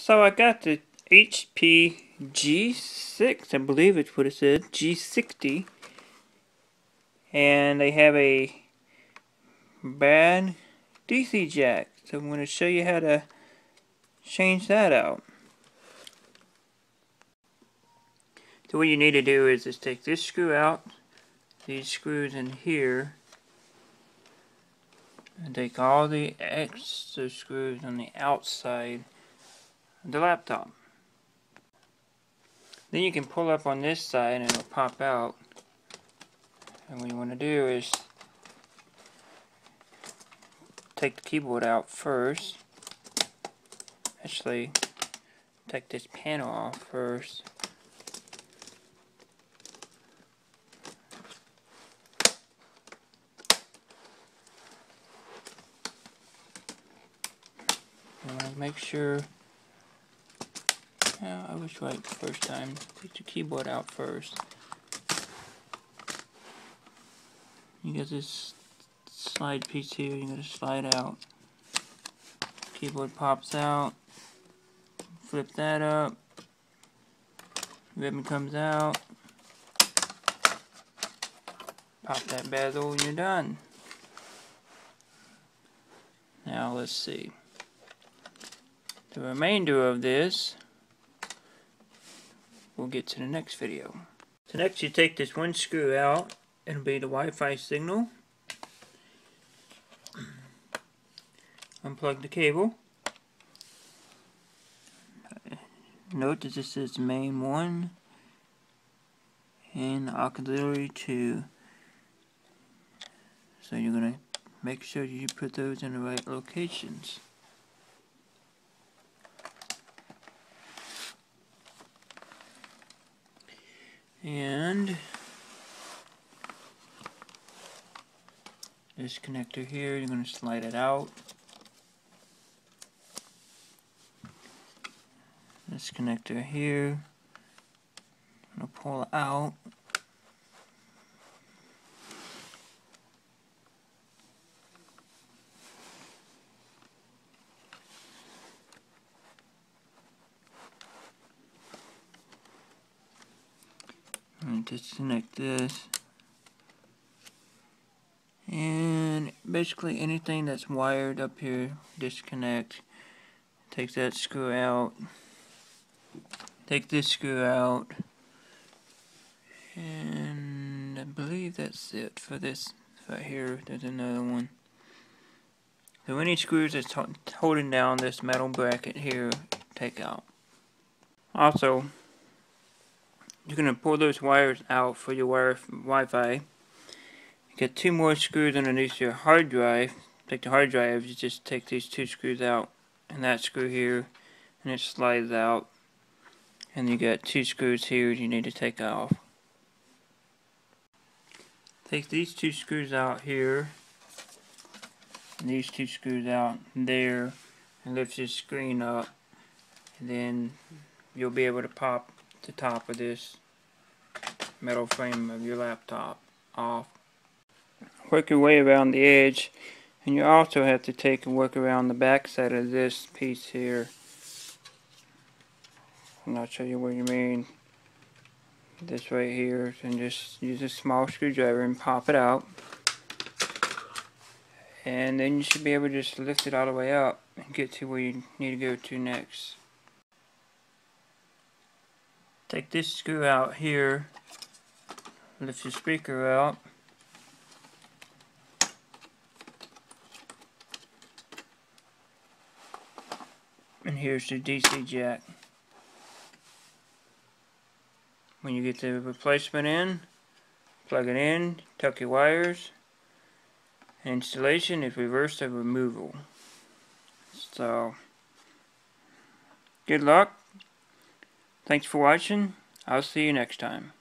So I got the HP G6, I believe it's what it said, G60, and they have a bad DC jack. So I'm going to show you how to change that out. So what you need to do is just take this screw out, these screws in here, and take all the extra screws on the outside of the laptop. Then you can pull up on this side and it'll pop out. And what you want to do is take the keyboard out first. Actually, take this panel off first. You want to make sure. Yeah, I was right the first time. Take the keyboard out first. You got this slide piece here. You got to slide out. Keyboard pops out. Flip that up. Ribbon comes out. Pop that bezel and you're done. Now let's see. The remainder of this we'll get to the next video. So next you take this one screw out. It'll be the Wi-Fi signal. Unplug the cable. Note that this is main 1 and auxiliary 2. So you're going to make sure you put those in the right locations. And this connector here, you're going to slide it out. This connector here, I'm going to pull it out. And disconnect this. And basically anything that's wired up here, disconnect. Take that screw out. Take this screw out. And I believe that's it for this right here. There's another one. So any screws that's holding down this metal bracket here, take out. Also, you're going to pull those wires out for your Wi-Fi. You got 2 more screws underneath your hard drive. Take the hard drive, you just take these 2 screws out and that screw here, and it slides out. And you got 2 screws here you need to take off. Take these 2 screws out here, and these 2 screws out there, and lift your screen up, and then you'll be able to pop the top of this metal frame of your laptop off. Work your way around the edge, and you also have to take and work around the back side of this piece here. And I'll show you what you mean. This right here, and just use a small screwdriver and pop it out. And then you should be able to just lift it all the way up and get to where you need to go to next. Take this screw out here, lift your speaker out. And here's the DC jack. When you get the replacement in, plug it in, tuck your wires. Installation is reverse of removal. So, good luck. Thanks for watching. I'll see you next time.